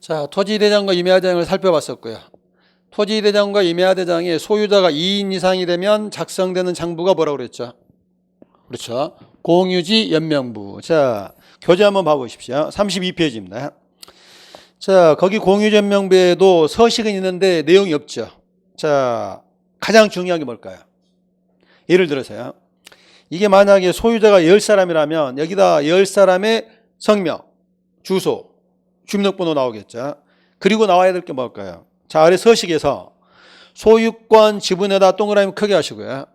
자, 토지대장과 임야대장을 살펴봤었고요. 토지대장과 임야대장의 소유자가 2인 이상이 되면 작성되는 장부가 뭐라고 그랬죠? 그렇죠. 공유지 연명부. 자, 교재 한번 봐보십시오. 32페이지입니다. 자, 거기 공유지 연명부에도 서식은 있는데 내용이 없죠. 자, 가장 중요한 게 뭘까요? 예를 들어서요. 이게 만약에 소유자가 10사람이라면 여기다 10사람의 성명, 주소, 주민등록번호 나오겠죠. 그리고 나와야 될 게 뭘까요? 자, 아래 서식에서 소유권 지분에다 동그라미 크게 하시고요.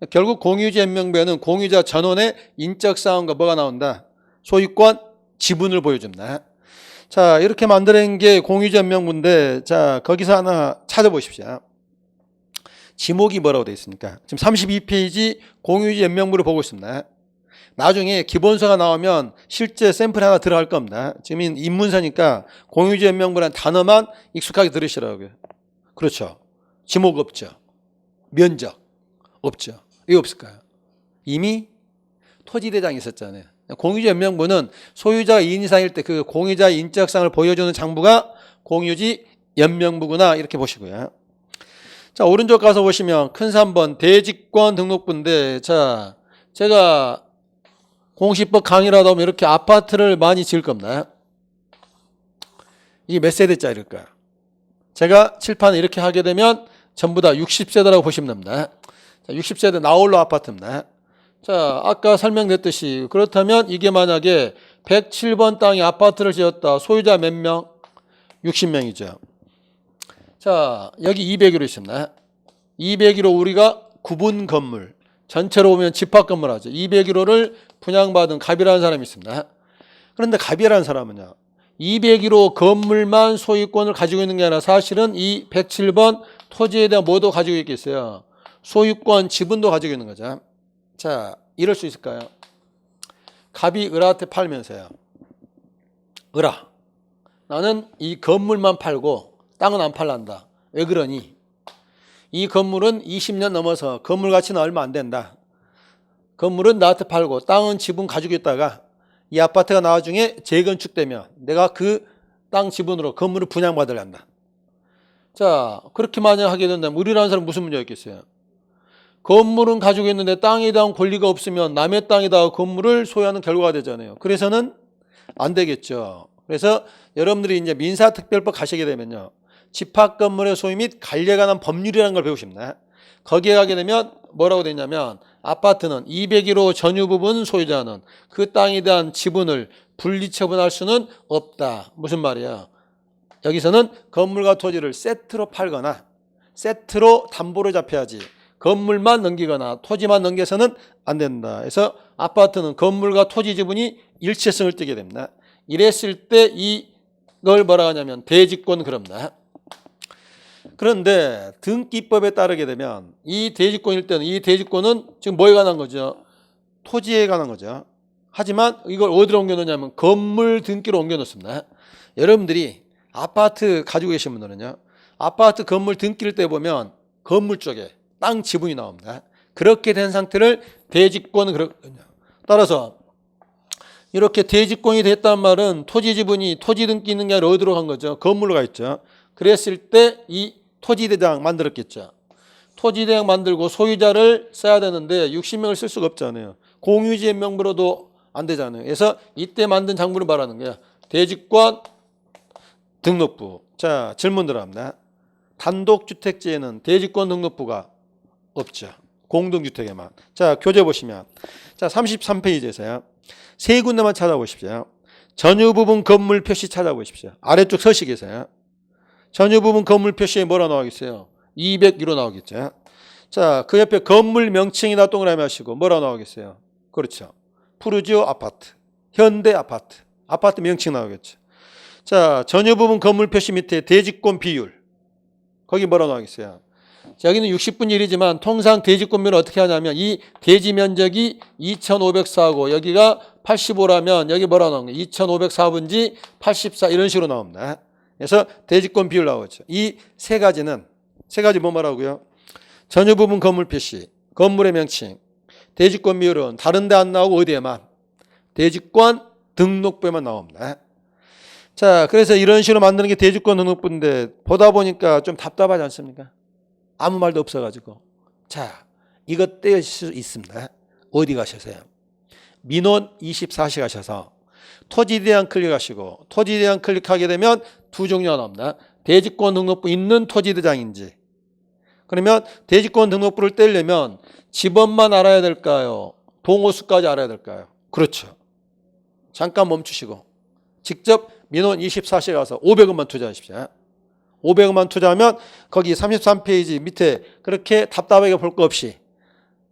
결국 공유지 연명부에는 공유자 전원의 인적사항과 뭐가 나온다? 소유권 지분을 보여줍니다. 자, 이렇게 만드는 게 공유지 연명부인데, 자, 거기서 하나 찾아보십시오. 지목이 뭐라고 되어 있습니까? 지금 32페이지 공유지 연명부를 보고 있습니다. 나중에 기본서가 나오면 실제 샘플 하나 들어갈 겁니다. 지금 입문서니까 공유지 연명부라는 단어만 익숙하게 들으시라고요. 그렇죠. 지목 없죠. 면적 없죠. 왜 없을까요? 이미 토지대장이 있었잖아요. 공유지 연명부는 소유자가 2인 이상일 때 그 공유자의 인적사항을 보여주는 장부가 공유지 연명부구나 이렇게 보시고요. 자, 오른쪽 가서 보시면 큰 3번 대지권 등록부인데, 자, 제가 공시법 강의라도 하면 이렇게 아파트를 많이 지을 겁니다. 이게 몇 세대짜리일까요? 제가 칠판을 이렇게 하게 되면 전부 다 60세대라고 보시면 됩니다. 자, 60세대 나홀로 아파트입니다. 자, 아까 설명됐듯이 그렇다면 이게 만약에 107번 땅에 아파트를 지었다. 소유자 몇 명? 60명이죠. 자, 여기 201호 있습니다. 201호 우리가 구분 건물, 전체로 보면 집합 건물 하죠. 201호를 분양받은 갑이라는 사람이 있습니다. 그런데 갑이라는 사람은요, 201호 건물만 소유권을 가지고 있는 게 아니라 사실은 이 107번 토지에 대한 뭐도 가지고 있겠어요? 소유권 지분도 가지고 있는 거죠. 자, 이럴 수 있을까요? 갑이 을한테 팔면서요. 을아, 나는 이 건물만 팔고 땅은 안 팔란다. 왜 그러니? 이 건물은 20년 넘어서 건물 가치는 얼마 안 된다. 건물은 나한테 팔고 땅은 지분 가지고 있다가 이 아파트가 나중에 재건축되면 내가 그 땅 지분으로 건물을 분양받으려 한다. 자, 그렇게 만약 하게 된다면 을이라는 사람은 무슨 문제가 있겠어요? 건물은 가지고 있는데 땅에 대한 권리가 없으면 남의 땅에다가 건물을 소유하는 결과가 되잖아요. 그래서는 안 되겠죠. 그래서 여러분들이 이제 민사특별법 가시게 되면요, 집합 건물의 소유 및 관리에 관한 법률이라는 걸 배우십니다. 거기에 가게 되면 뭐라고 되냐면 아파트는 201호 전유 부분 소유자는 그 땅에 대한 지분을 분리처분할 수는 없다. 무슨 말이야? 여기서는 건물과 토지를 세트로 팔거나 세트로 담보로 잡혀야지 건물만 넘기거나 토지만 넘겨서는 안 된다. 그래서 아파트는 건물과 토지 지분이 일체성을 띠게 됩니다. 이랬을 때 이걸 뭐라고 하냐면 대지권 그럽니다. 그런데 등기법에 따르게 되면 이 대지권일 때는 이 대지권은 지금 뭐에 관한 거죠? 토지에 관한 거죠. 하지만 이걸 어디로 옮겨놓냐면 건물 등기로 옮겨놓습니다. 여러분들이 아파트 가지고 계신 분들은요, 아파트 건물 등기를 때 보면 건물 쪽에 땅 지분이 나옵니다. 그렇게 된 상태를 대지권 그렇거든요. 따라서 이렇게 대지권이 됐다는 말은 토지 지분이 토지 등기 있는 게 아니라 어디로 간 거죠? 건물로 가 있죠. 그랬을 때 이 토지대장 만들었겠죠. 토지대장 만들고 소유자를 써야 되는데 60명을 쓸 수가 없잖아요. 공유지 연명부로도 안 되잖아요. 그래서 이때 만든 장부를 말하는 거야. 대지권 등록부. 자, 질문 들어갑니다. 단독주택지에는 대지권 등록부가 없죠. 공동주택에만. 자, 교재 보시면 자 33페이지에서요. 세 군데만 찾아보십시오. 전유 부분 건물 표시 찾아보십시오. 아래쪽 서식에서요. 전유 부분 건물 표시에 뭐라 나오겠어요? 201호 나오겠죠. 자, 그 옆에 건물 명칭이나 동그라미 하시고 뭐라 나오겠어요? 그렇죠. 푸르지오 아파트, 현대 아파트, 아파트 명칭 나오겠죠. 자, 전유 부분 건물 표시 밑에 대지권 비율, 거기 뭐라 나오겠어요? 자, 여기는 60분의 1이지만 통상 대지권 비율은 어떻게 하냐면 이 대지 면적이 2504고 여기가 85라면 여기 뭐라 나오는 거예요? 2504분지 84 이런 식으로 나옵니다. 그래서 대지권 비율 나오죠. 이 세 가지는 세 가지 뭐 말하고요? 전유 부분 건물 표시, 건물의 명칭, 대지권 비율은 다른 데 안 나오고 어디에만? 대지권 등록부에만 나옵니다. 자, 그래서 이런 식으로 만드는 게 대주권 등록부인데 보다 보니까 좀 답답하지 않습니까? 아무 말도 없어가지고. 자, 이것 떼실 수 있습니다. 어디 가셔서요? 민원 24시 가셔서 토지에 대한 클릭하시고, 토지에 대한 클릭하게 되면 두 종류가 나옵니다. 대지권 등록부 있는 토지대장인지. 그러면 대지권 등록부를 떼려면 집원만 알아야 될까요? 동호수까지 알아야 될까요? 그렇죠. 잠깐 멈추시고 직접 민원 24시에 가서 500원만 투자하십시오. 500원만 투자하면 거기 33페이지 밑에 그렇게 답답하게 볼 거 없이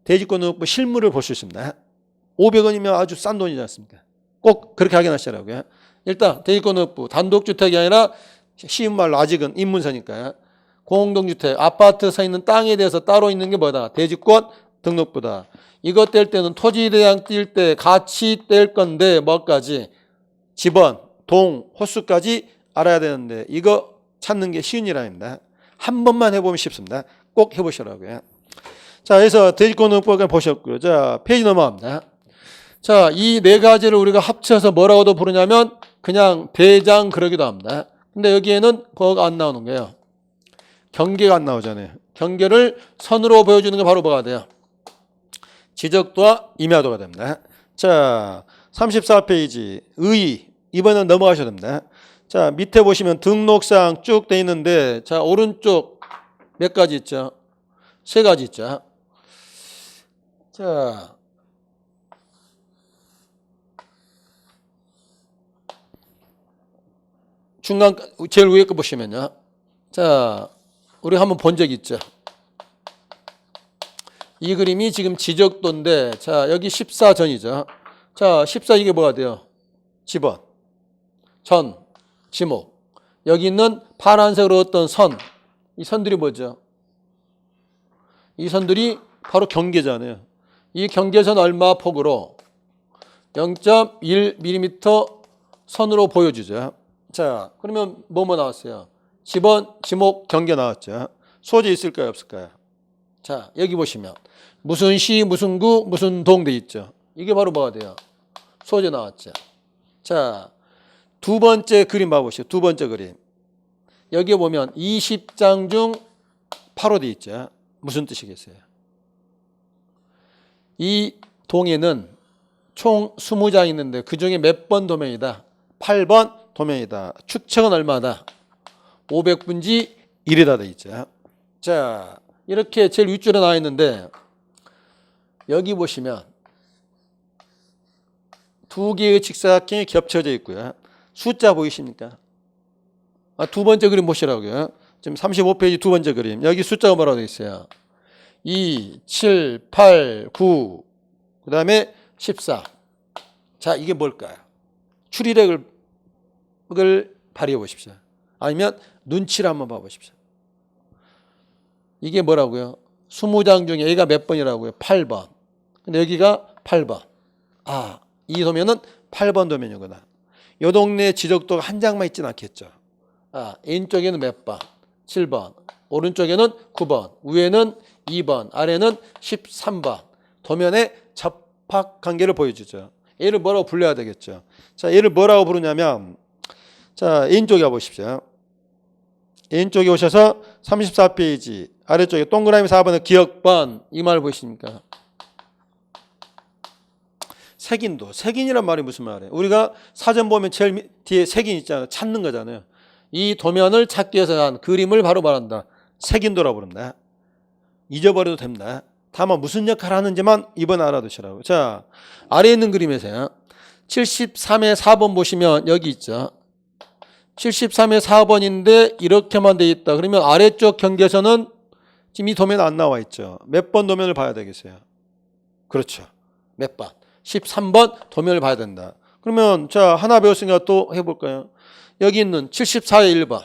대지권 등록부 실물을 볼 수 있습니다. 500원이면 아주 싼 돈이지 않습니까? 꼭 그렇게 확인하시라고요. 일단 대지권 등록부 단독주택이 아니라 쉬운 말로 아직은 입문서니까요. 공동주택, 아파트 서 있는 땅에 대해서 따로 있는 게 뭐다? 대지권 등록부다. 이거 뗄 때는 토지에 대한 뗄 때 같이 뗄 건데 뭐까지? 집원, 동, 호수까지 알아야 되는데 이거 찾는 게 쉬운 일 아닙니다. 한 번만 해보면 쉽습니다. 꼭 해보시라고요. 자, 그래서 대지권 등록부를 보셨고요. 자, 페이지 넘어갑니다. 자, 이 네 가지를 우리가 합쳐서 뭐라고도 부르냐면 그냥 대장 그러기도 합니다. 근데 여기에는 그거가 안 나오는 거예요. 경계가 안 나오잖아요. 경계를 선으로 보여주는 게 바로 뭐가 돼요? 지적도와 임야도가 됩니다. 자, 34페이지 의의 이번엔 넘어가셔야 됩니다. 자, 밑에 보시면 등록사항 쭉 돼 있는데 자, 오른쪽 몇 가지 있죠? 세 가지 있죠. 자, 중간 제일 위에 거 보시면요. 자, 우리 한번 본 적 있죠. 이 그림이 지금 지적도인데 자, 여기 14전이죠. 자, 14 이게 뭐가 돼요? 집원, 전, 지목. 여기 있는 파란색으로 어떤 선, 이 선들이 뭐죠? 이 선들이 바로 경계잖아요. 이 경계선 얼마 폭으로 0.1mm 선으로 보여주죠. 자, 그러면 뭐뭐 나왔어요? 집원, 지목, 경계 나왔죠. 소재 있을까요? 없을까요? 자, 여기 보시면 무슨 시, 무슨 구, 무슨 동 돼 있죠. 이게 바로 뭐가 돼요? 소재 나왔죠. 자, 두 번째 그림 봐보시죠. 두 번째 그림. 여기 보면 20장 중 8호 돼 있죠. 무슨 뜻이겠어요? 이 동에는 총 20장 있는데 그중에 몇 번 도면이다? 8번 도면이다. 축척은 얼마다? 500분지 1이다 돼 있죠. 자, 이렇게 제일 윗줄에 나와 있는데 여기 보시면 두 개의 직사각형이 겹쳐져 있고요. 숫자 보이십니까? 두 번째 그림 보시라고요. 지금 35페이지 두 번째 그림. 여기 숫자가 뭐라고 되어 있어요? 2, 7, 8, 9, 그 다음에 14. 자, 이게 뭘까요? 추리력을 발휘해 보십시오. 아니면 눈치를 한번 봐보십시오. 이게 뭐라고요? 20장 중에 얘가 몇 번이라고요? 8번. 근데 여기가 8번. 아, 이 도면은 8번 도면이구나. 이 동네 지적도가 한 장만 있진 않겠죠. 아, 왼쪽에는 몇 번? 7번. 오른쪽에는 9번. 위에는 2번. 아래는 13번. 도면의 접합 관계를 보여주죠. 얘를 뭐라고 불러야 되겠죠. 자, 얘를 뭐라고 부르냐면 자, 왼쪽에 가보십시오. 왼쪽에 오셔서 34페이지 아래쪽에 동그라미 4번의 기억번 이 말 보이십니까? 색인도. 색인이란 말이 무슨 말이에요? 우리가 사전 보면 제일 뒤에 색인 있잖아요. 찾는 거잖아요. 이 도면을 찾기 위해서 한 그림을 바로 말한다. 색인도라고 부른다. 잊어버려도 됩니다. 다만 무슨 역할을 하는지만 이번 알아두시라고. 자, 아래에 있는 그림에서요. 73의 4번 보시면 여기 있죠. 73의 4번인데 이렇게만 돼 있다. 그러면 아래쪽 경계선은 지금 이 도면 안 나와 있죠. 몇 번 도면을 봐야 되겠어요? 그렇죠. 몇 번? 13번 도면을 봐야 된다. 그러면 자, 하나 배웠으니까 또 해볼까요? 여기 있는 74의 1번.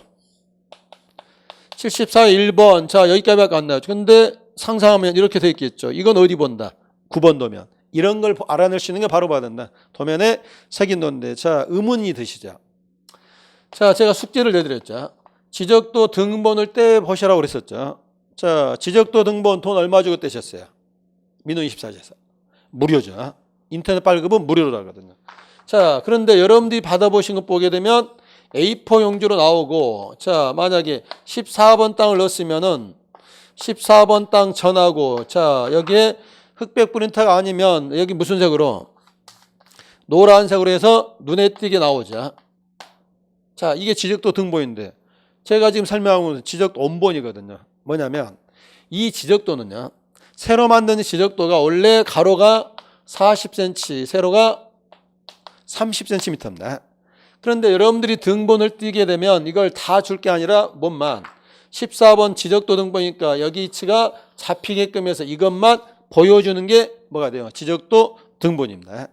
74의 1번. 자, 여기까지밖에 안 나와요. 근데 상상하면 이렇게 돼 있겠죠. 이건 어디 본다? 9번 도면. 이런 걸 알아낼 수 있는 게 바로 봐야 된다. 도면에 색인도인데. 자, 의문이 드시죠. 자, 제가 숙제를 내드렸죠. 지적도 등본을 떼보시라고 그랬었죠. 자, 지적도 등본 돈 얼마 주고 떼셨어요? 민원 24시에서. 무료죠. 인터넷 발급은 무료로 하거든요. 자, 그런데 여러분들이 받아보신 거 보게 되면 A4 용지로 나오고, 자, 만약에 14번 땅을 넣었으면은 14번 땅 전하고, 자, 여기에 흑백 프린터가 아니면 여기 무슨 색으로? 노란색으로 해서 눈에 띄게 나오죠. 자, 이게 지적도 등본인데 제가 지금 설명하고 있는 지적도 원본이거든요. 뭐냐면 이 지적도는요, 새로 만든 지적도가 원래 가로가 40cm, 세로가 30cm입니다. 그런데 여러분들이 등본을 띄게 되면 이걸 다 줄 게 아니라 뭔만 14번 지적도 등본이니까 여기 위치가 잡히게끔 해서 이것만 보여주는 게 뭐가 돼요? 지적도 등본입니다.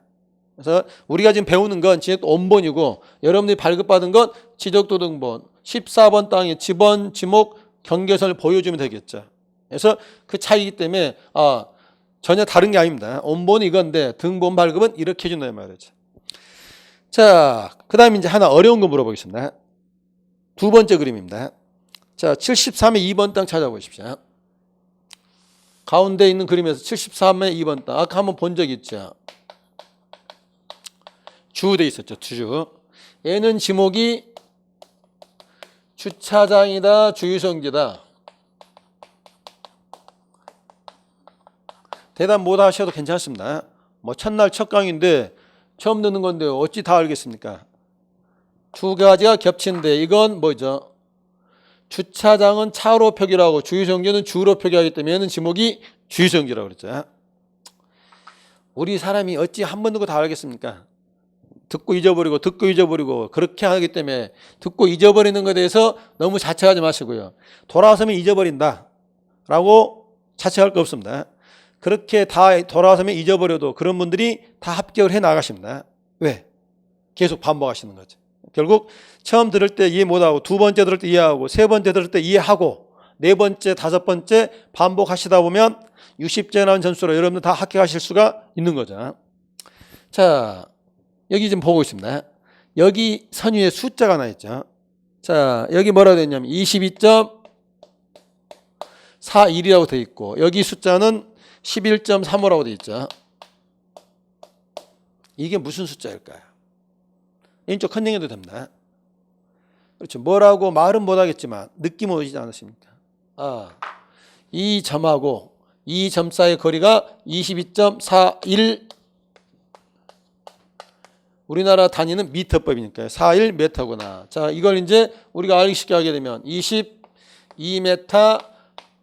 그래서 우리가 지금 배우는 건 지적도 원본이고 여러분들이 발급받은 건 지적도 등본 14번 땅의 지번, 지목, 경계선을 보여주면 되겠죠. 그래서 그 차이기 때문에 전혀 다른 게 아닙니다. 원본이 이건데 등본 발급은 이렇게 해준다는 말이죠. 자, 그 다음에 이제 하나 어려운 거 물어보겠습니다. 두 번째 그림입니다. 자, 73의 2번 땅 찾아보십시오. 가운데 있는 그림에서 73의 2번 땅. 아까 한번 본 적 있죠? 주돼 있었죠. 주. 얘는 지목이 주차장이다, 주유성지다. 대답 못 하셔도 괜찮습니다. 뭐 첫날 첫 강인데 처음 듣는 건데 어찌 다 알겠습니까? 두 가지가 겹치는데 이건 뭐죠? 주차장은 차로 표기하고 주유성지는 주로 표기하기 때문에 얘는 지목이 주유성지라고 그랬죠. 우리 사람이 어찌 한 번 듣고 다 알겠습니까? 듣고 잊어버리고 그렇게 하기 때문에 듣고 잊어버리는 것에 대해서 너무 자책하지 마시고요. 돌아서면 잊어버린다 라고 자책할 거 없습니다. 그렇게 다 돌아서면 잊어버려도 그런 분들이 다 합격을 해 나가십니다. 왜? 계속 반복하시는 거죠. 결국 처음 들을 때 이해 못하고 두 번째 들을 때 이해하고 세 번째 들을 때 이해하고 네 번째, 다섯 번째 반복하시다 보면 60점 나온 점수로 여러분들 다 합격하실 수가 있는 거죠. 자, 여기 지금 보고 있습니다. 여기 선 위에 숫자가 하나 있죠. 자, 여기 뭐라고 되어 있냐면 22.41이라고 되어 있고 여기 숫자는 11.35라고 되어 있죠. 이게 무슨 숫자일까요? 인적 컨닝해도 됩니다. 그렇죠. 뭐라고 말은 못하겠지만 느낌은 오지 않으십니까? 이 점하고 이 점 사이의 거리가 22.41 우리나라 단위는 미터법이니까요. 41m구나. 자, 이걸 이제 우리가 알기 쉽게 하게 되면 22m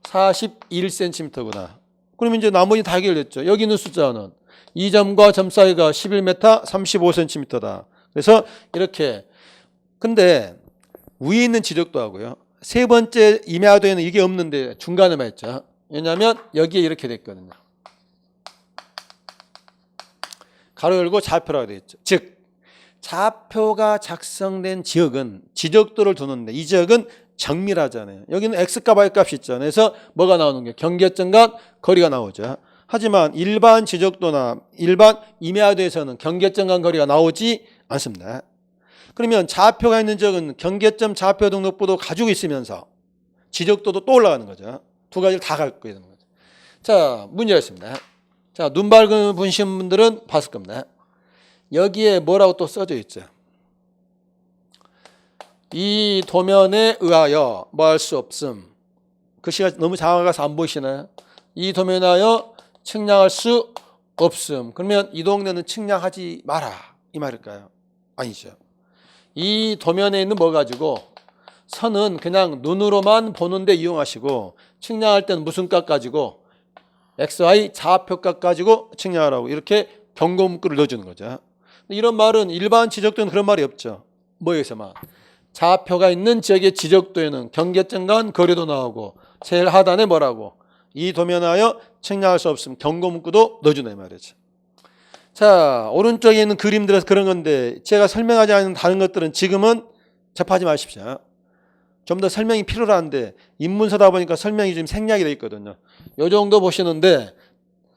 41cm구나. 그럼 이제 나머지 다 해결됐죠. 여기 있는 숫자는 이 점과 점 사이가 11m 35cm다. 그래서 이렇게. 근데 위에 있는 지적도 하고요. 세 번째 이하도에는 이게 없는데 중간에만 있죠. 왜냐하면 여기에 이렇게 됐거든요. 가로 열고 좌표라고 되어 있죠. 즉 좌표가 작성된 지역은 지적도를 두는데 이 지역은 정밀하잖아요. 여기는 X값, Y값이 있잖아요. 그래서 뭐가 나오는 게 경계점과 거리가 나오죠. 하지만 일반 지적도나 일반 임야도에서는 경계점과 거리가 나오지 않습니다. 그러면 좌표가 있는 지역은 경계점 좌표 등록부도 가지고 있으면서 지적도도 또 올라가는 거죠. 두 가지를 다 갖고 있는 거죠. 자, 문제가 있습니다. 자, 눈 밝은 분신 분들은 봤을 겁니다. 여기에 뭐라고 또 써져 있죠. 이 도면에 의하여 뭐 할 수 없음. 글씨가 너무 작아서 안 보이시나요? 이 도면에 의하여 측량할 수 없음. 그러면 이 동네는 측량하지 마라 이 말일까요? 아니죠. 이 도면에 있는 뭐 가지고 선은 그냥 눈으로만 보는데 이용하시고 측량할 때는 무슨 값 가지고 XY 좌표값 가지고 측량하라고 이렇게 경고 문구를 넣어주는 거죠. 이런 말은 일반 지적도에는 그런 말이 없죠. 뭐에서만 좌표가 있는 지역의 지적도에는 경계점간 거리도 나오고 제일 하단에 뭐라고 이 도면하여 측량할 수 없음 경고 문구도 넣어주는 말이죠. 자, 오른쪽에 있는 그림들에서 그런 건데 제가 설명하지 않은 다른 것들은 지금은 접하지 마십시오. 좀 더 설명이 필요한데 인문서다 보니까 설명이 좀 생략이 되어 있거든요. 이 정도 보시는데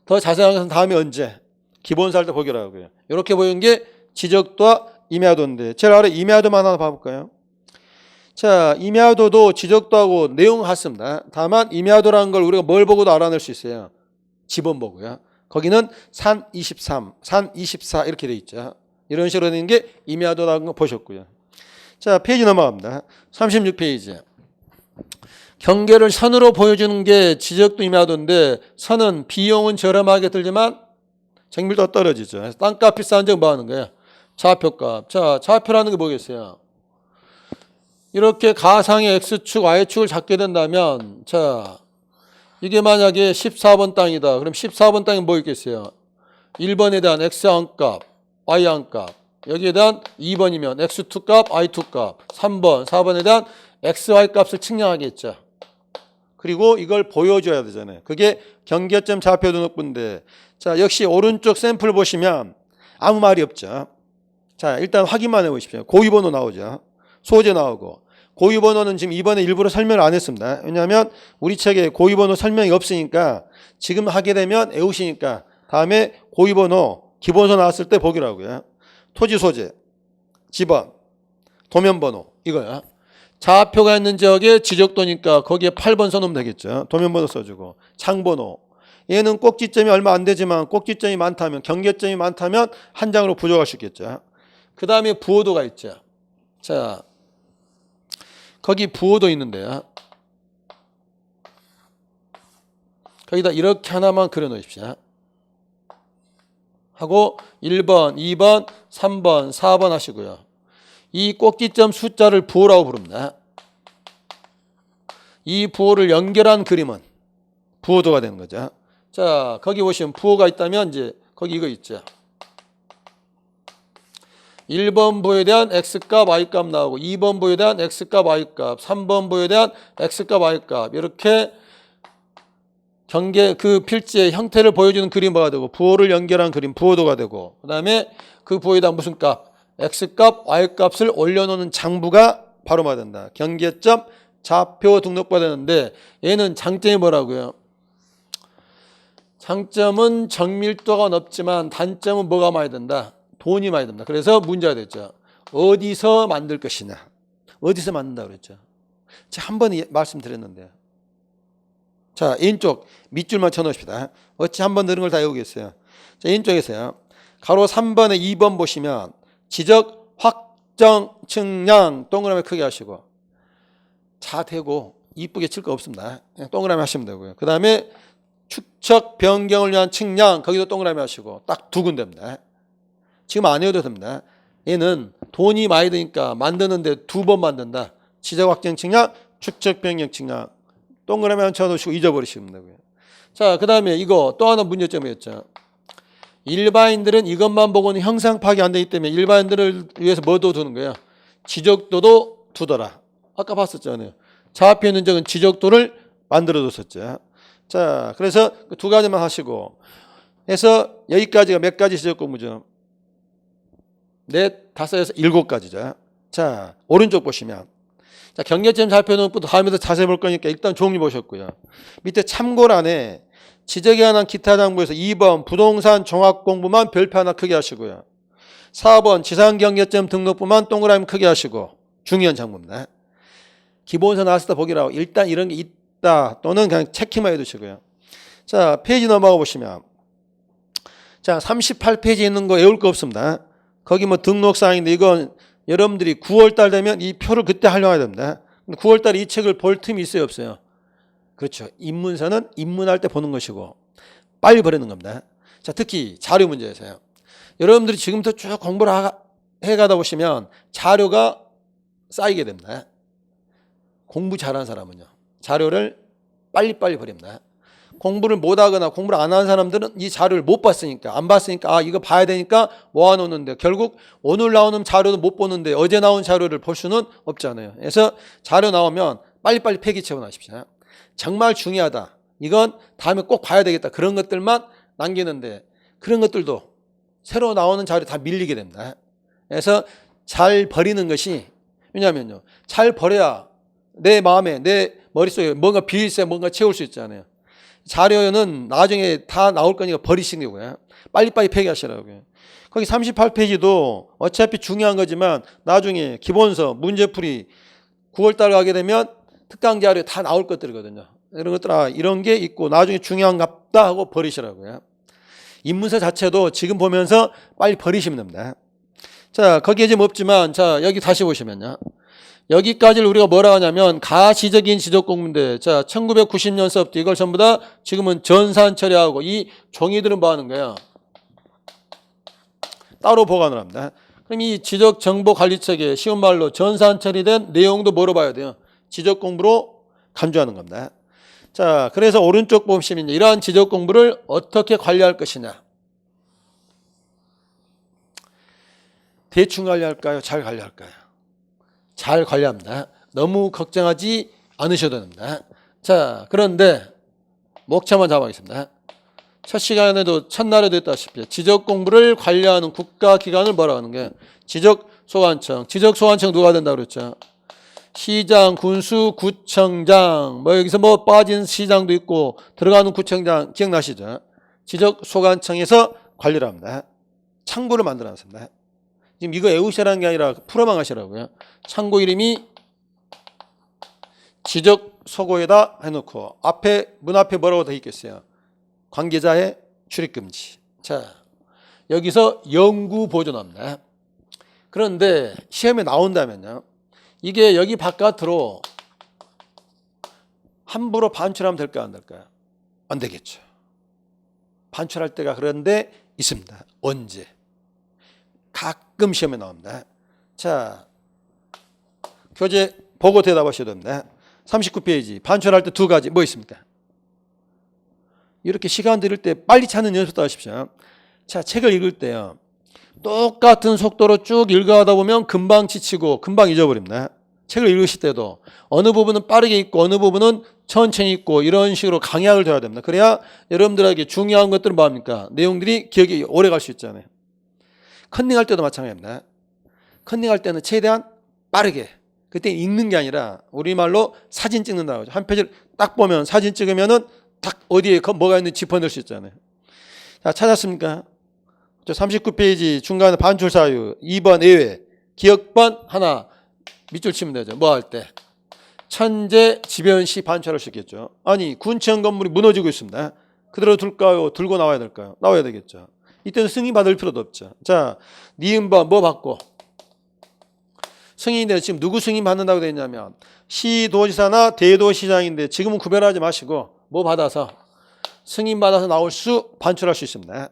더 자세한 것은 다음에 언제 기본서 할 때 보기로 하고요. 이렇게 보이는 게 지적도와 임야도인데 제가 아래 임야도만 하나 봐볼까요? 자, 임야도도 지적도하고 내용 같습니다. 다만 임야도라는 걸 우리가 뭘 보고도 알아낼 수 있어요. 지번 보고요. 거기는 산 23, 산 24 이렇게 돼 있죠. 이런 식으로 되는 게 임야도라는 거 보셨고요. 자, 페이지 넘어갑니다. 36페이지. 경계를 선으로 보여주는 게 지적도 임하던데 선은 비용은 저렴하게 들지만 정밀도가 떨어지죠. 땅값 비싼 적 뭐 하는 거예요? 좌표값. 자, 좌표라는 게 뭐겠어요? 이렇게 가상의 X축, Y축을 잡게 된다면, 자, 이게 만약에 14번 땅이다. 그럼 14번 땅에 뭐 있겠어요? 1번에 대한 X1 값, Y1 값. 여기에 대한 2번이면 X2 값, Y2 값. 3번, 4번에 대한 XY 값을 측량하겠죠. 그리고 이걸 보여줘야 되잖아요. 그게 경계점 좌표 등록부인데, 자, 역시 오른쪽 샘플 보시면 아무 말이 없죠. 자, 일단 확인만 해보십시오. 고유번호 나오죠. 소재 나오고. 고유번호는 지금 이번에 일부러 설명을 안 했습니다. 왜냐하면 우리 책에 고유번호 설명이 없으니까 지금 하게 되면 애우시니까 다음에 고유번호 기본서 나왔을 때 보기로 하고요. 토지 소재, 지번, 도면번호 이거야. 좌표가 있는 지역에 지적도니까 거기에 8번 써놓으면 되겠죠. 도면번호 써주고. 장번호. 얘는 꼭지점이 얼마 안 되지만 꼭지점이 많다면, 경계점이 많다면 한 장으로 부족할 수 있겠죠. 그 다음에 부호도가 있죠. 자, 거기 부호도 있는데요. 거기다 이렇게 하나만 그려 놓으십시오. 하고 1번, 2번, 3번, 4번 하시고요. 이 꼭지점 숫자를 부호라고 부릅니다. 이 부호를 연결한 그림은 부호도가 되는 거죠. 자, 거기 보시면 부호가 있다면 이제 거기 이거 있죠. 1번 부호에 대한 X값, Y값 나오고 2번 부호에 대한 X값, Y값, 3번 부호에 대한 X값, Y값 이렇게 경계 그 필지의 형태를 보여주는 그림화가 되고 부호를 연결한 그림 부호도가 되고 그 다음에 그 부호에다 무슨 값? X값, Y값을 올려놓는 장부가 바로 말된다. 경계점 좌표 등록부가 되는데 얘는 장점이 뭐라고요? 장점은 정밀도가 높지만 단점은 뭐가 많이 된다? 돈이 많이 듭니다. 그래서 문제가 됐죠. 어디서 만들 것이냐. 어디서 만든다고 그랬죠. 제가 한 번 말씀드렸는데. 자, N쪽 밑줄만 쳐놓읍시다. 어찌 한 번 들은 걸 다 외우겠어요. 자, N쪽에서요. 가로 3번에 2번 보시면 지적, 확정, 측량 동그라미 크게 하시고 자 대고 이쁘게 칠 거 없습니다. 그냥 동그라미 하시면 되고요. 그 다음에 축척 변경을 위한 측량 거기도 동그라미 하시고 딱 두 군데입니다. 지금 안 해도 됩니다. 얘는 돈이 많이 드니까 만드는데 두 번 만든다. 지적, 확정, 측량, 축척, 변경, 측량 동그라미 한 쳐놓으시고 잊어버리시면 되고요. 자, 그 다음에 이거 또 하나 문제점이었죠. 일반인들은 이것만 보고는 형상 파악이 안 되기 때문에 일반인들을 위해서 뭐도 두는 거예요? 지적도도 두더라. 아까 봤었잖아요. 좌표 있는 적은 지적도를 만들어뒀었죠. 자, 그래서 그 두 가지만 하시고 해서 여기까지가 몇 가지 지적 공부죠? 넷, 다섯, 여섯, 일곱 가지죠. 자, 오른쪽 보시면 자, 경계점 좌표 등록부터 다음에도 자세히 볼 거니까 일단 종류 보셨고요. 밑에 참고란에 지적에 관한 기타 장부에서 2번 부동산 종합공부만 별표 하나 크게 하시고요. 4번 지상경계점 등록부만 동그라미 크게 하시고 중요한 장부입니다. 기본서 나왔을 때 보기라고 일단 이런 게 있다 또는 그냥 체크만 해두시고요. 자, 페이지 넘어가 보시면 자, 38페이지에 있는 거 외울 거 없습니다. 거기 뭐 등록사항인데 이건 여러분들이 9월달 되면 이 표를 그때 활용해야 됩니다. 9월달에 이 책을 볼 틈이 있어요 없어요? 그렇죠. 입문서는 입문할 때 보는 것이고 빨리 버리는 겁니다. 자, 특히 자료 문제에서요. 여러분들이 지금부터 쭉 공부를 해가다 보시면 자료가 쌓이게 됩니다. 공부 잘하는 사람은요. 자료를 빨리빨리 버립니다. 공부를 못하거나 공부를 안 하는 사람들은 이 자료를 못 봤으니까 안 봤으니까 아 이거 봐야 되니까 모아놓는데 결국 오늘 나오는 자료도 못 보는데 어제 나온 자료를 볼 수는 없잖아요. 그래서 자료 나오면 빨리빨리 폐기 채워놔십시오. 정말 중요하다. 이건 다음에 꼭 봐야 되겠다. 그런 것들만 남기는데 그런 것들도 새로 나오는 자료 다 밀리게 됩니다. 그래서 잘 버리는 것이 왜냐하면요. 잘 버려야 내 마음에 내 머릿속에 뭔가 비일세 뭔가 채울 수 있잖아요. 자료는 나중에 다 나올 거니까 버리시는 거고요. 빨리빨리 폐기하시라고요. 거기 38페이지도 어차피 중요한 거지만 나중에 기본서, 문제풀이 9월달 가게 되면 특강 자료 다 나올 것들이거든요. 이런 것들 이런 게 있고 나중에 중요한 갑다 하고 버리시라고요. 입문서 자체도 지금 보면서 빨리 버리시면 됩니다. 자, 거기에 지금 없지만, 자, 여기 다시 보시면요. 여기까지를 우리가 뭐라 하냐면, 가시적인 지적공부인데, 자, 1990년서부터 이걸 전부 다 지금은 전산 처리하고, 이 종이들은 뭐 하는 거야? 따로 보관을 합니다. 그럼 이 지적정보관리체계, 쉬운 말로 전산 처리된 내용도 뭐로 봐야 돼요? 지적공부로 간주하는 겁니다. 자, 그래서 오른쪽 보시면 이러한 지적공부를 어떻게 관리할 것이냐. 대충 관리할까요? 잘 관리할까요? 잘 관리합니다. 너무 걱정하지 않으셔도 됩니다. 자, 그런데 목차만 잡아보겠습니다. 첫 시간에도 첫날에도 했다시피 지적공부를 관리하는 국가기관을 뭐라고 하는 게 지적소관청. 지적소관청 누가 된다고 그랬죠? 시장, 군수, 구청장, 뭐 여기서 뭐 빠진 시장도 있고 들어가는 구청장 기억나시죠? 지적소관청에서 관리를 합니다. 창구를 만들어놨습니다. 지금 이거 외우시라는 게 아니라 풀어만 하시라고요. 창구 이름이 지적소고에다 해놓고 앞에 문 앞에 뭐라고 돼 있겠어요? 관계자의 출입금지. 자, 여기서 영구 보존합니다. 그런데 시험에 나온다면요. 이게 여기 바깥으로 함부로 반출하면 될까요? 안 될까요? 안 되겠죠. 반출할 때가 그런데 있습니다. 언제? 가끔 시험에 나옵니다. 자, 교재 보고 대답하셔도 됩니다. 39페이지. 반출할 때 두 가지. 뭐 있습니까? 이렇게 시간 들일 때 빨리 찾는 연습도 하십시오. 자, 책을 읽을 때요. 똑같은 속도로 쭉 읽어가다 보면 금방 지치고 금방 잊어버립니다. 책을 읽으실 때도 어느 부분은 빠르게 읽고 어느 부분은 천천히 읽고 이런 식으로 강약을 둬야 됩니다. 그래야 여러분들에게 중요한 것들은 뭐합니까? 내용들이 기억이 오래 갈 수 있잖아요. 컨닝할 때도 마찬가지입니다. 컨닝할 때는 최대한 빠르게. 그때 읽는 게 아니라 우리말로 사진 찍는다고 하죠. 한 페이지를 딱 보면 사진 찍으면은 딱 어디에 뭐가 있는지 짚어낼 수 있잖아요. 자, 찾았습니까? 39페이지 중간에 반출 사유 2번 예외 기억번 하나 밑줄 치면 되죠. 뭐 할 때? 천재 지변시 반출할 수 있겠죠. 아니 군청 건물이 무너지고 있습니다. 그대로 둘까요? 들고 나와야 될까요? 나와야 되겠죠. 이때는 승인 받을 필요도 없죠. 자, 니은번 뭐 받고? 승인인데 지금 누구 승인 받는다고 되어 있냐면 시도지사나 대도시장인데 지금은 구별하지 마시고 뭐 받아서 승인 받아서 나올 수 반출할 수 있습니다.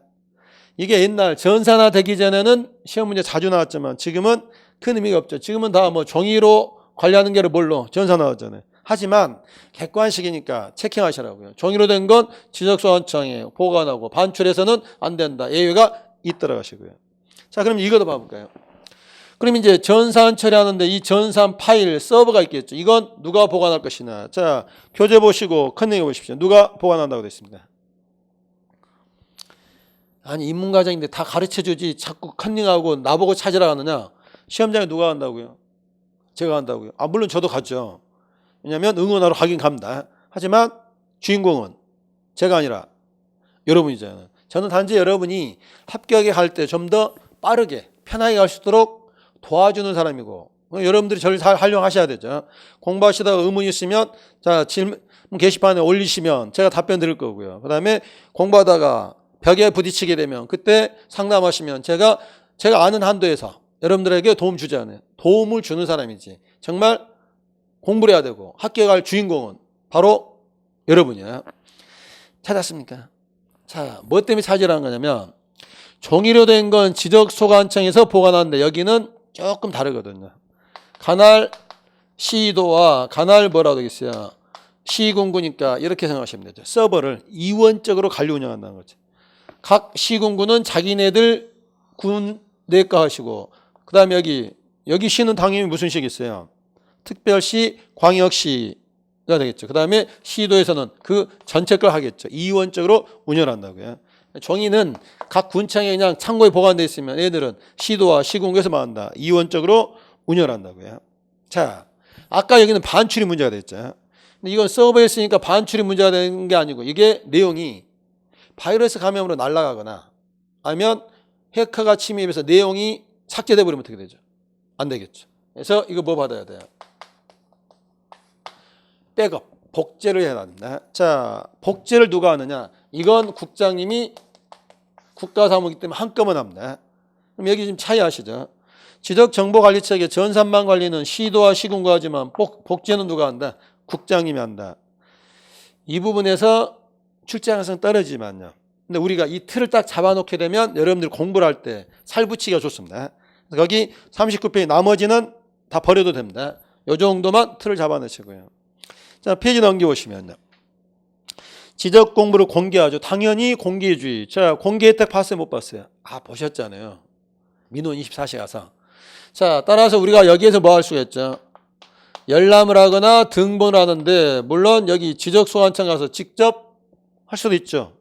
이게 옛날 전산화 되기 전에는 시험 문제 자주 나왔지만 지금은 큰 의미가 없죠. 지금은 다 뭐 종이로 관리하는 게 뭘로 전산화하잖아요. 하지만 객관식이니까 체킹하시라고요. 종이로 된 건 지적소관청에 보관하고 반출해서는 안 된다. 예외가 있더라 하시고요. 자, 그럼 이것도 봐볼까요? 그럼 이제 전산 처리하는데 이 전산 파일 서버가 있겠죠. 이건 누가 보관할 것이냐. 자, 교재 보시고 컨닝해 보십시오. 누가 보관한다고 되어 있습니다. 아니 인문과정인데 다 가르쳐주지 자꾸 컨닝하고 나보고 찾으라 하느냐. 시험장에 누가 한다고요? 제가 한다고요. 아, 물론 저도 갔죠. 왜냐하면 응원하러 가긴 갑니다. 하지만 주인공은 제가 아니라 여러분이잖아요. 저는 단지 여러분이 합격에 갈 때 좀 더 빠르게 편하게 갈 수 있도록 도와주는 사람이고 여러분들이 저를 잘 활용하셔야 되죠. 공부하시다가 의문이 있으면 자 질문 게시판에 올리시면 제가 답변 드릴 거고요. 그 다음에 공부하다가 벽에 부딪히게 되면 그때 상담하시면 제가 아는 한도에서 여러분들에게 도움 주지 않아요. 도움을 주는 사람이지. 정말 공부를 해야 되고 학교에 갈 주인공은 바로 여러분이에요. 찾았습니까? 자, 뭐 때문에 찾으라는 거냐면 종이로 된 건 지적소관청에서 보관하는데 여기는 조금 다르거든요. 관할 시도와 관할 뭐라고 되겠어요? 시군구니까 이렇게 생각하시면 되죠. 서버를 이원적으로 관리 운영한다는 거죠. 각 시군구는 자기네들 군 내과 하시고 그 다음에 여기 시는 당연히 무슨 시가 있어요? 특별시, 광역시가 되겠죠. 그 다음에 시도에서는 그 전체 걸 하겠죠. 이원적으로 운영한다고요. 종이는 각 군청에 그냥 창고에 보관되어 있으면 얘들은 시도와 시군구에서만 한다. 이원적으로 운영한다고요. 자, 아까 여기는 반출이 문제가 됐죠. 근데 이건 서버에 있으니까 반출이 문제가 되는 게 아니고 이게 내용이 바이러스 감염으로 날아가거나 아니면 해커가 침입해서 내용이 삭제돼 버리면 어떻게 되죠? 안 되겠죠. 그래서 이거 뭐 받아야 돼요? 백업, 복제를 해야 합니다. 자, 복제를 누가 하느냐? 이건 국장님이 국가사무이기 때문에 한꺼번에 합니다. 그럼 여기 지금 차이 아시죠? 지적정보관리책의 전산망 관리는 시도와 시군과 하지만 복제는 누가 한다? 국장님이 한다. 이 부분에서 출제 가능성 떨어지지만요. 근데 우리가 이 틀을 딱 잡아놓게 되면 여러분들 공부를 할 때 살붙이기가 좋습니다. 거기 39페이지 나머지는 다 버려도 됩니다. 이 정도만 틀을 잡아놓으시고요. 자, 페이지 넘겨보시면요. 지적 공부를 공개하죠. 당연히 공개주의. 자, 공개 혜택 봤어요, 못 봤어요? 아, 보셨잖아요. 민원 24시 가서. 자, 따라서 우리가 여기에서 뭐 할 수가 있죠? 열람을 하거나 등본을 하는데, 물론 여기 지적소관청 가서 직접 할 수도 있죠.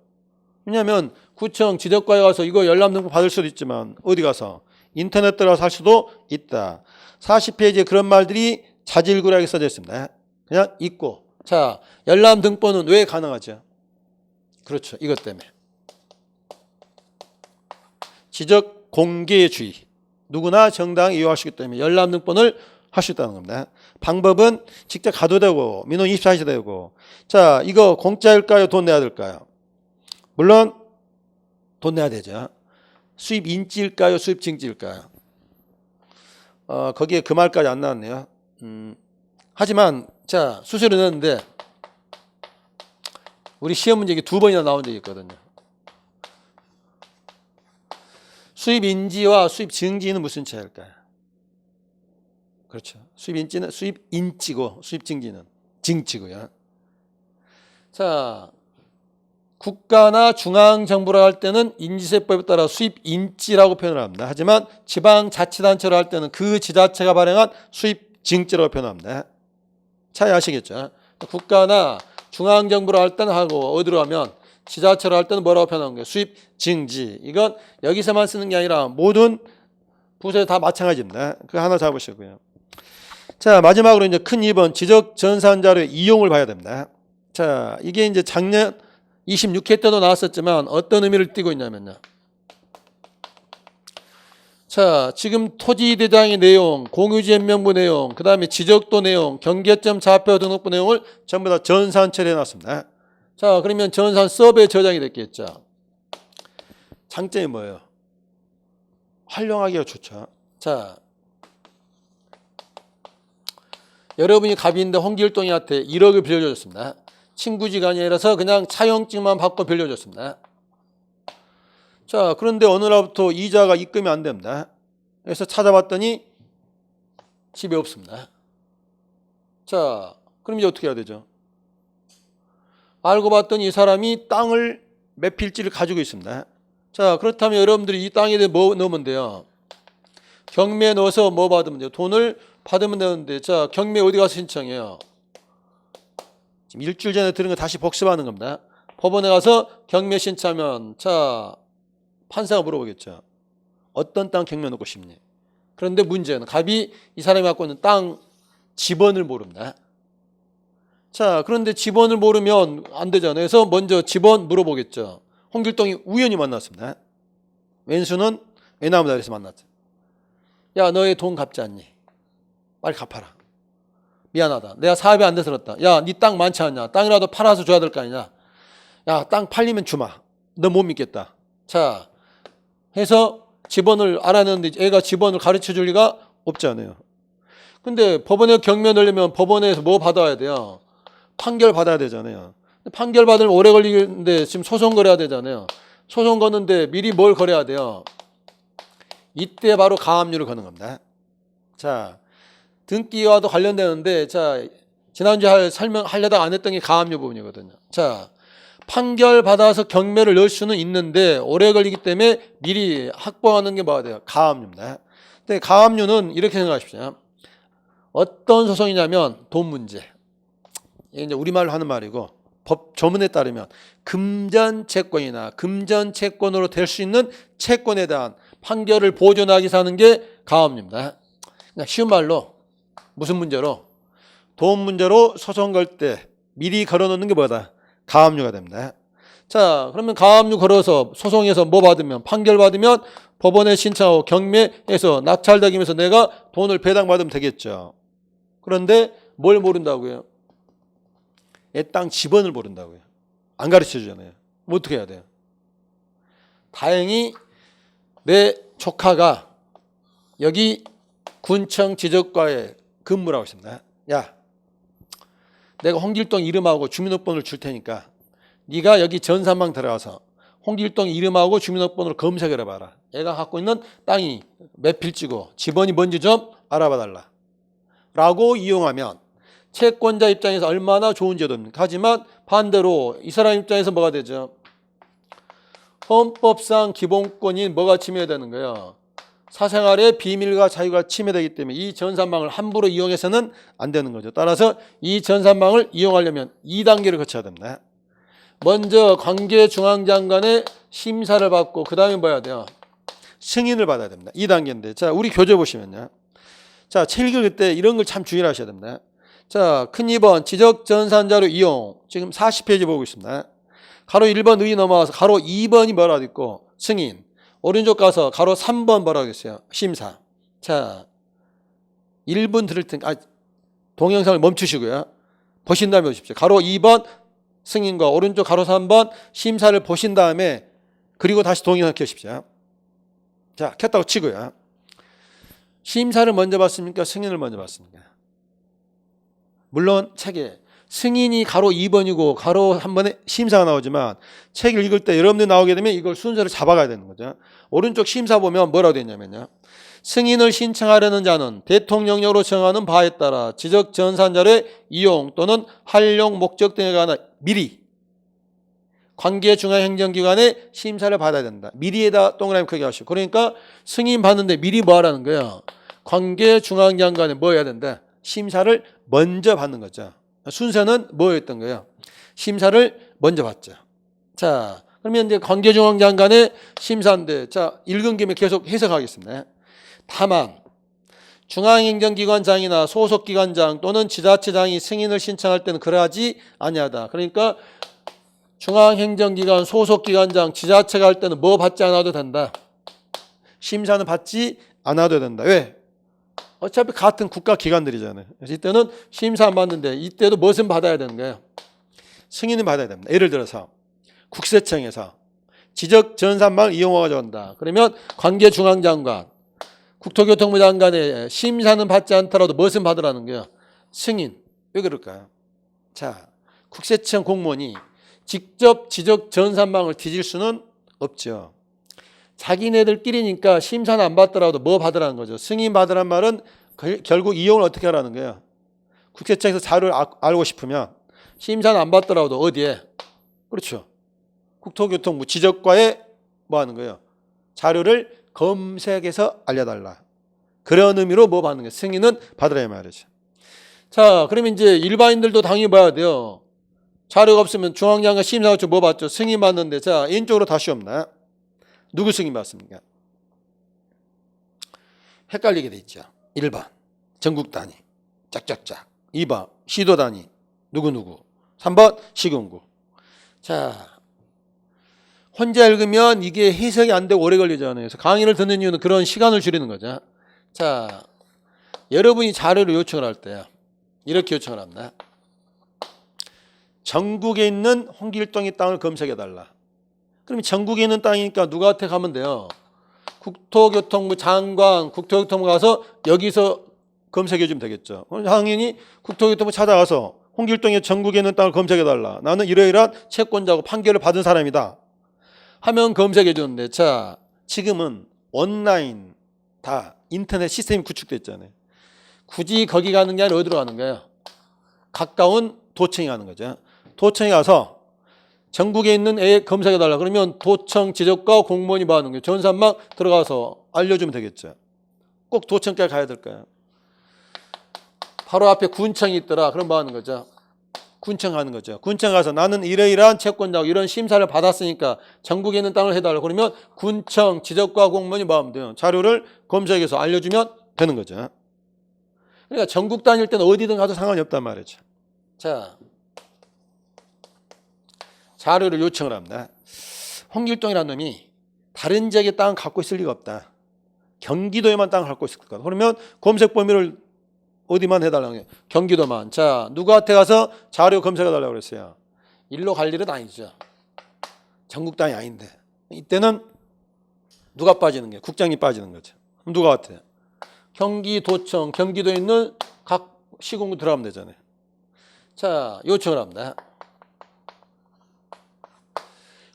왜냐하면 구청 지적과에 가서 이거 열람 등본 받을 수도 있지만, 어디 가서? 인터넷 들어가서 할 수도 있다. 40페이지에 그런 말들이 자질구레하게 써져 있습니다. 그냥 있고. 자, 열람 등본은 왜 가능하죠? 그렇죠. 이것 때문에. 지적 공개주의. 누구나 정당히 이용할 수 있기 때문에 열람 등본을 할 수 있다는 겁니다. 방법은 직접 가도 되고 민원 24시도 되고. 자, 이거 공짜일까요? 돈 내야 될까요? 물론 돈 내야 되죠. 수입 인지일까요? 수입 증지일까요? 거기에 그 말까지 안 나왔네요. 하지만 자, 수수료 냈는데 우리 시험 문제 두 번이나 나온 적이 있거든요. 수입 인지와 수입 증지는 무슨 차이일까요? 그렇죠. 수입 인지는 수입 인지고 수입 증지는 증지고요. 자, 국가나 중앙정부를 할 때는 인지세법에 따라 수입 인지라고 표현을 합니다. 하지만 지방자치단체를 할 때는 그 지자체가 발행한 수입 증지라고 표현합니다. 차이 아시겠죠? 국가나 중앙정부를 할 때는 하고 어디로 가면 지자체로 할 때는 뭐라고 표현하는 거예요? 수입 증지. 이건 여기서만 쓰는 게 아니라 모든 부서에 다 마찬가지입니다. 그거 하나 잡으시고요. 자, 마지막으로 이제 큰 2번 지적 전산 자료의 이용을 봐야 됩니다. 자, 이게 이제 작년 26회 때도 나왔었지만 어떤 의미를 띠고 있냐면요. 자, 지금 토지대장의 내용, 공유지연명부 내용, 그 다음에 지적도 내용, 경계점 좌표 등록부 내용을 전부 다 전산 처리해놨습니다. 자, 그러면 전산 서버에 저장이 됐겠죠. 장점이 뭐예요? 활용하기가 좋죠. 자, 여러분이 갑인데 홍길동이한테 1억을 빌려줬습니다. 친구지간이 아니라서 그냥 차용증만 받고 빌려줬습니다. 자, 그런데 어느 날부터 이자가 입금이 안 됩니다. 그래서 찾아봤더니 집에 없습니다. 자, 그럼 이제 어떻게 해야 되죠? 알고 봤더니 이 사람이 땅을 몇 필지를 가지고 있습니다. 자, 그렇다면 여러분들이 이 땅에 대해 뭐 넣으면 돼요? 경매에 넣어서 뭐 받으면 돼요? 돈을 받으면 되는데, 자, 경매 어디 가서 신청해요? 지금 일주일 전에 들은 거 다시 복습하는 겁니다. 법원에 가서 경매 신청하면, 자, 판사가 물어보겠죠. 어떤 땅 경매 놓고 싶니? 그런데 문제는 갑이 이 사람이 갖고 있는 땅 지번을 모릅니다. 자, 그런데 지번을 모르면 안 되잖아요. 그래서 먼저 지번 물어보겠죠. 홍길동이 우연히 만났습니다. 왼수는 외나무다리에서 만났죠. 야, 너의 돈 갚지 않니? 빨리 갚아라. 미안하다. 내가 사업이 안 돼서 그렇다. 야, 네 땅 많지 않냐? 땅이라도 팔아서 줘야 될 거 아니냐? 야, 땅 팔리면 주마. 너 못 믿겠다. 자, 해서 지번을 알아냈는데 애가 지번을 가르쳐 줄 리가 없잖아요. 근데 법원에 경매 넣으려면 법원에서 뭐 받아야 돼요? 판결 받아야 되잖아요. 판결 받으면 오래 걸리는데 지금 소송 걸어야 되잖아요. 소송 거는데 미리 뭘 걸어야 돼요? 이때 바로 가압류를 거는 겁니다. 자, 등기와도 관련되는데, 자, 지난주에 설명하려다가 안 했던 게 가압류 부분이거든요. 자, 판결 받아서 경매를 넣을 수는 있는데 오래 걸리기 때문에 미리 확보하는 게 뭐가 돼요? 가압류입니다. 근데 가압류는 이렇게 생각하십시오. 어떤 소송이냐면 돈 문제. 이게 이제 우리말로 하는 말이고 법 조문에 따르면 금전 채권이나 금전 채권으로 될 수 있는 채권에 대한 판결을 보존하기 위해서 하는 게 가압류입니다. 그냥 쉬운 말로 무슨 문제로? 돈 문제로 소송 걸 때 미리 걸어놓는 게 뭐다? 가압류가 됩니다. 자, 그러면 가압류 걸어서 소송에서 뭐 받으면 판결 받으면 법원에 신청하고 경매에서 낙찰되면서 내가 돈을 배당받으면 되겠죠. 그런데 뭘 모른다고요? 내 땅 지번을 모른다고요. 안 가르쳐 주잖아요. 뭐 어떻게 해야 돼요? 다행히 내 조카가 여기 군청 지적과에 근무라고 했습니다. 야, 내가 홍길동 이름하고 주민등록번호를 줄 테니까 네가 여기 전산망 들어가서 홍길동 이름하고 주민등록번호를 검색을 해봐라. 얘가 갖고 있는 땅이 몇 필지고 집원이 뭔지 좀 알아봐달라. 라고 이용하면 채권자 입장에서 얼마나 좋은 제도입니까? 하지만 반대로 이 사람 입장에서 뭐가 되죠? 헌법상 기본권인 뭐가 침해되는 거예요? 사생활의 비밀과 자유가 침해되기 때문에 이 전산망을 함부로 이용해서는 안 되는 거죠. 따라서 이 전산망을 이용하려면 2단계를 거쳐야 됩니다. 먼저 관계중앙장관의 심사를 받고 그 다음에 뭐 해야 돼요? 승인을 받아야 됩니다. 2단계인데 자 우리 교재 보시면요. 자 책 읽을 때 이런 걸 참 주의를 하셔야 됩니다. 자 큰 2번 지적전산자료 이용 지금 40페이지 보고 있습니다. 가로 1번 의 넘어와서 가로 2번이 뭐라고 있고 승인 오른쪽 가서 가로 3번 뭐라고 했어요? 심사. 자 1분 들을 테니까 동영상을 멈추시고요. 보신 다음에 보십시오. 가로 2번 승인과 오른쪽 가로 3번 심사를 보신 다음에 그리고 다시 동영상 켜십시오. 자 켰다고 치고요. 심사를 먼저 받습니까? 승인을 먼저 받습니까? 물론 책에 승인이 가로 2번이고 가로 3번에 심사가 나오지만 책을 읽을 때 여러분들이 나오게 되면 이걸 순서를 잡아가야 되는 거죠. 오른쪽 심사 보면 뭐라고 되어 있냐면요. 승인을 신청하려는 자는 대통령령으로 정하는 바에 따라 지적전산자료의 이용 또는 활용 목적 등에 관한 미리 관계중앙행정기관의 심사를 받아야 된다. 미리에다 동그라미 크게 하시고 그러니까 승인 받는데 미리 뭐 하라는 거예요? 관계중앙장관에 뭐 해야 된다? 심사를 먼저 받는 거죠. 순서는 뭐였던 거예요? 심사를 먼저 받죠. 자, 그러면 이제 관계중앙장관의 심사인데, 자, 읽은 김에 계속 해석하겠습니다. 다만, 중앙행정기관장이나 소속기관장 또는 지자체장이 승인을 신청할 때는 그러하지 아니하다. 그러니까 중앙행정기관, 소속기관장, 지자체가 할 때는 뭐 받지 않아도 된다. 심사는 받지 않아도 된다. 왜? 어차피 같은 국가기관들이잖아요. 그래서 이때는 심사 안 받는데 이때도 무엇은 받아야 되는 거예요? 승인을 받아야 됩니다. 예를 들어서 국세청에서 지적전산망을 이용하고자 한다. 그러면 관계중앙장관, 국토교통부 장관의 심사는 받지 않더라도 무엇은 받으라는 거예요? 승인. 왜 그럴까요? 자, 국세청 공무원이 직접 지적전산망을 뒤질 수는 없죠. 자기네들끼리니까 심사는 안 받더라도 뭐 받으라는 거죠? 승인 받으란 말은 결국 이용을 어떻게 하라는 거예요? 국세청에서 자료를 알고 싶으면 심사는 안 받더라도 어디에? 그렇죠. 국토교통부 지적과에 뭐 하는 거예요? 자료를 검색해서 알려달라. 그런 의미로 뭐 받는 거예요? 승인은 받으라 이 말이죠. 자, 그러면 이제 일반인들도 당연히 봐야 돼요. 자료가 없으면 중앙장관 심사가 좀 뭐 받죠? 승인 받는데 자, 인쪽으로 다시 없나? 누구 승인 받습니까? 헷갈리게 돼 있죠. 1번 전국 단위 짝짝짝 2번 시도 단위 누구누구 3번 시군구. 자 혼자 읽으면 이게 해석이 안 되고 오래 걸리잖아요. 그래서 강의를 듣는 이유는 그런 시간을 줄이는 거죠. 자 여러분이 자료를 요청을 할 때 이렇게 요청을 합니다. 전국에 있는 홍길동의 땅을 검색해달라. 그럼 전국에 있는 땅이니까 누구한테 가면 돼요? 국토교통부 장관, 국토교통부 가서 여기서 검색해 주면 되겠죠. 당연히 국토교통부 찾아가서 홍길동의 전국에 있는 땅을 검색해달라. 나는 이러이러한 채권자고 판결을 받은 사람이다. 하면 검색해 주는데 자 지금은 온라인 다 인터넷 시스템이 구축됐잖아요. 굳이 거기 가는 게 아니라 어디로 가는 거예요? 가까운 도청에 가는 거죠. 도청에 가서 전국에 있는 애 검색해달라. 그러면 도청 지적과 공무원이 뭐 하는 거예요? 전산망 들어가서 알려주면 되겠죠. 꼭 도청까지 가야 될까요? 바로 앞에 군청이 있더라. 그럼 뭐 하는 거죠? 군청 가는 거죠. 군청 가서 나는 이러이러한 채권자고 이런 심사를 받았으니까 전국에 있는 땅을 해달라. 그러면 군청 지적과 공무원이 뭐 하면 돼요? 자료를 검색해서 알려주면 되는 거죠. 그러니까 전국 다닐 때는 어디든 가도 상관이 없단 말이죠. 자. 자료를 요청을 합니다. 홍길동이라는 놈이 다른 지역에 땅을 갖고 있을 리가 없다. 경기도에만 땅을 갖고 있을 거다. 그러면 검색 범위를 어디만 해달라는 거예요? 경기도만. 자, 누구한테 가서 자료 검색해달라고 그랬어요? 일로 갈 일은 아니죠. 전국 땅이 아닌데. 이때는 누가 빠지는 거예요? 국장이 빠지는 거죠. 그럼 누가 같아요? 경기도청, 경기도에 있는 각 시군구 들어가면 되잖아요. 자, 요청을 합니다.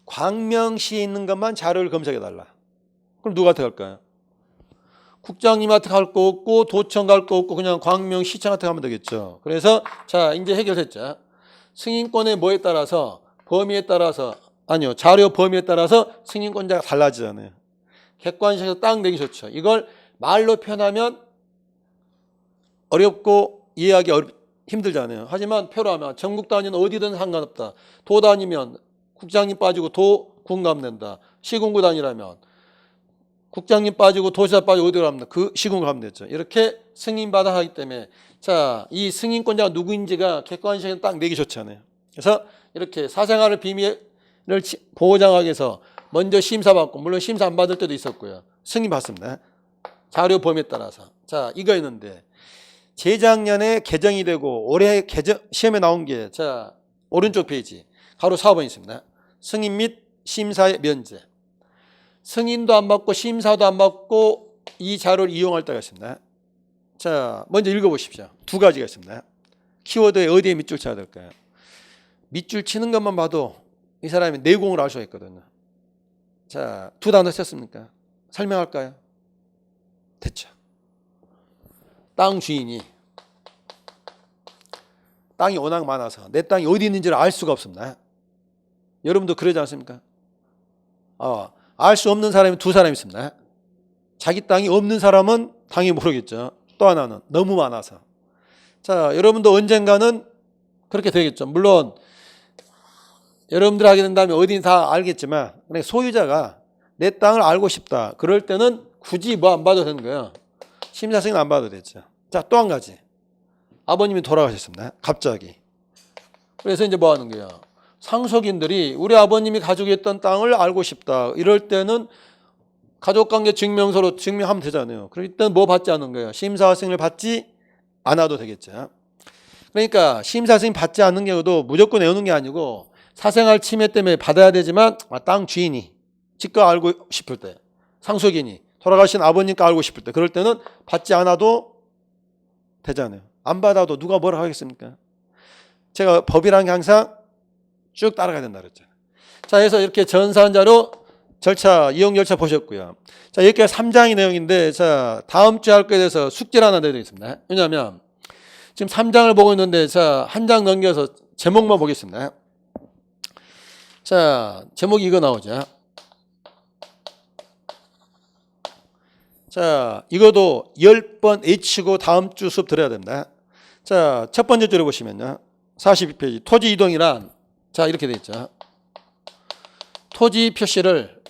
광명시에 있는 것만 자료를 검색해달라. 그럼 누구한테 갈까요? 국장님한테 갈 거 없고 도청 갈 거 없고 그냥 광명시청한테 가면 되겠죠. 그래서 자, 이제 해결했죠. 승인권의 뭐에 따라서, 범위에 따라서, 아니요, 자료 범위에 따라서 승인권자가 달라지잖아요. 객관식에서 딱 내기 좋죠. 이걸 말로 표현하면 어렵고 이해하기 힘들잖아요. 하지만 표로 하면 전국 단위는 어디든 상관없다. 도 단위면 국장님 빠지고 도 군가면 된다. 시군구 단위라면 국장님 빠지고 도지사 빠지고 어디로 가면 그 시군구 가면 되죠. 이렇게 승인받아 하기 때문에 자, 이 승인권자가 누구인지가 객관식에서 딱 내기 좋잖아요. 그래서 이렇게 사생활의 비밀을 보장하기 위해서 먼저 심사받고, 물론 심사 안 받을 때도 있었고요. 승인받습니다. 자료 범위에 따라서. 자, 이거였는데 재작년에 개정이 되고 올해 시험에 나온 게 자, 오른쪽 페이지 가로 4번 있습니다. 승인 및 심사의 면제. 승인도 안 받고 심사도 안 받고 이 자료를 이용할 때가 있습니다. 자, 먼저 읽어보십시오. 두 가지가 있습니다. 키워드에 어디에 밑줄 쳐야 될까요? 밑줄 치는 것만 봐도 이 사람이 내공을 알 수가 있거든요. 자, 두 단어 썼습니까? 설명할까요? 됐죠. 땅 주인이 땅이 워낙 많아서 내 땅이 어디 있는지를 알 수가 없습니다. 여러분도 그러지 않습니까? 알 수 없는 사람이 두 사람 있습니다. 자기 땅이 없는 사람은 당연히 모르겠죠. 또 하나는 너무 많아서. 자, 여러분도 언젠가는 그렇게 되겠죠. 물론 여러분들 하게 된다면 어디는 다 알겠지만 소유자가 내 땅을 알고 싶다. 그럴 때는 굳이 뭐 안 봐도 되는 거예요. 심사 승인 안 봐도 되죠. 자, 또 한 가지. 아버님이 돌아가셨습니다. 갑자기. 그래서 이제 뭐 하는 거예요? 상속인들이 우리 아버님이 가지고 있던 땅을 알고 싶다. 이럴 때는 가족관계 증명서로 증명하면 되잖아요. 그럴 때는 뭐 받지 않는 거예요? 심사 승인을 받지 않아도 되겠죠. 그러니까 심사 승인 받지 않는 경우도 무조건 외우는 게 아니고 사생활 침해 때문에 받아야 되지만 땅 주인이 직접 알고 싶을 때, 상속인이 돌아가신 아버님께 알고 싶을 때, 그럴 때는 받지 않아도 되잖아요. 안 받아도 누가 뭐라 하겠습니까? 제가 법이라는 게 항상 쭉 따라가야 된다 그랬잖아요. 자, 그래서 이렇게 전산자료 절차, 이용 절차 보셨고요. 자, 여기까지 3장의 내용인데, 자, 다음 주에 할 거에 대해서 숙제를 하나 내드리겠습니다. 왜냐하면 지금 3장을 보고 있는데, 자, 한 장 넘겨서 제목만 보겠습니다. 자, 제목이 이거 나오죠. 자, 이것도 10번 외치고 다음 주 수업 들어야 됩니다. 자, 첫 번째 줄에 보시면요. 42페이지. 토지 이동이란, 자, 이렇게 되어 있죠. 토지 표시를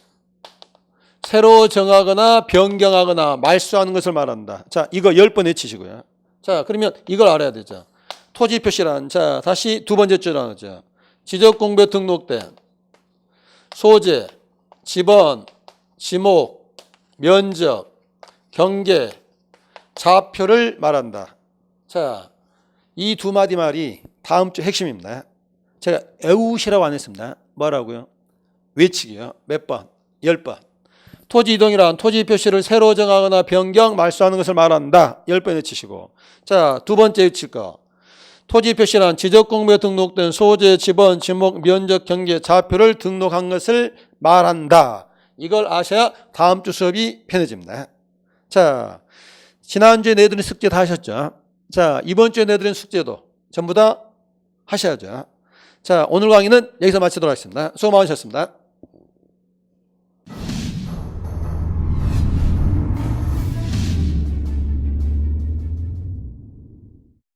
새로 정하거나 변경하거나 말소하는 것을 말한다. 자, 이거 10번 외치시고요. 자, 그러면 이걸 알아야 되죠. 토지 표시란, 자, 다시 두 번째 줄에 나오죠. 지적공부에 등록된 소재, 지번, 지목, 면적, 경계, 좌표를 말한다. 자, 이 두 마디 말이 다음 주 핵심입니다. 제가 외우시라고 안 했습니다. 뭐라고요? 외치기요. 몇 번? 10번. 토지 이동이란 토지 표시를 새로 정하거나 변경, 말소하는 것을 말한다. 10번 외치시고. 자, 두 번째 외칠 거. 토지 표시란 지적공부에 등록된 소재, 지번, 지목, 면적, 경계, 좌표를 등록한 것을 말한다. 이걸 아셔야 다음 주 수업이 편해집니다. 자, 지난주에 내드린 숙제 다 하셨죠? 자, 이번 주에 내드린 숙제도 전부 다 하셔야죠. 자, 오늘 강의는 여기서 마치도록 하겠습니다. 수고 많으셨습니다.